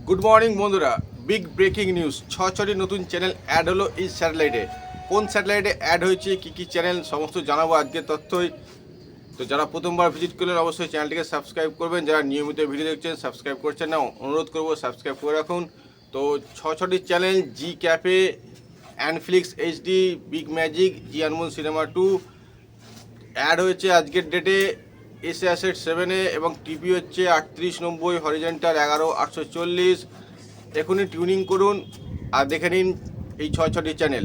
Good morning বন্ধুরা, big breaking news. ছটি নতুন চ্যানেল অ্যাড হলো এই স্যাটেলাইটে। কোন স্যাটেলাইটে অ্যাড হয়েছে, কী চ্যানেল, সমস্ত জানাবো আজকের তথ্যই। তো যারা প্রথমবার ভিজিট করলেন অবশ্যই চ্যানেলটিকে সাবস্ক্রাইব করবেন। যারা নিয়মিত ভিডিও দেখছেন সাবস্ক্রাইব করছেন না, অনুরোধ করবো সাবস্ক্রাইব করে রাখুন। তো ছটি চ্যানেল: জি ক্যাফে, অ্যানফ্লিক্স এইচডি, বিগ ম্যাজিক, জি আনমোল সিনেমা 2 অ্যাড হয়েছে আজকের ডেটে এসএ অ্যাসেট 7-এ, এবং টিভি হচ্ছে 3890, হরিজেন্টাল 11840। এখনই টিউনিং করুন আর দেখে নিন এই ছটি চ্যানেল।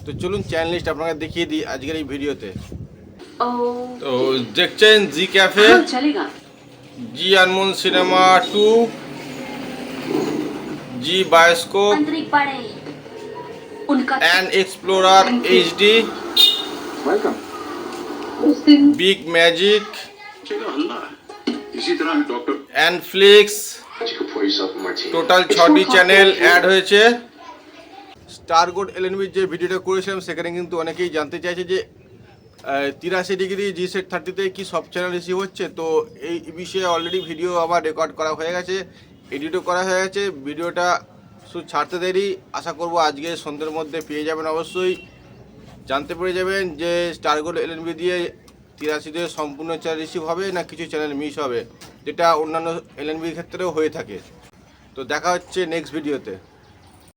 তো চলুন চ্যানেল লিস্ট আপনাকে দেখিয়ে দিই আজকের এই ভিডিওতে। তো দেখছেন Zee Cafe, Zee Anmol Cinema 2, Zee Bioscope, and Explorer HD, Big Magic, and flix. Total 6টি চ্যানেল অ্যাড হয়েছে। স্টার গোড এলএনবির যে ভিডিওটা করেছিলাম সেখানে কিন্তু অনেকেই জানতে চাইছে যে 83 ডিগ্রি জি সেট 30-তে কি সব চ্যানেল রিসিভ হচ্ছে। তো এই বিষয়ে অলরেডি ভিডিও আবার রেকর্ড করা হয়ে গেছে, এডিটও করা হয়ে গেছে। ভিডিওটা শুধু ছাড়তে দেরি, আশা করব আজকে সন্ধ্যের মধ্যে পেয়ে যাবেন। অবশ্যই জানতে পেরে যাবেন যে স্টার গোড এলএনবি দিয়ে 83-তে সম্পূর্ণ চ্যানেল রিসিভ হবে না কিছু চ্যানেল মিস হবে, যেটা অন্যান্য এলএনবির ক্ষেত্রেও হয়ে থাকে। তো দেখা হচ্ছে নেক্সট ভিডিওতে।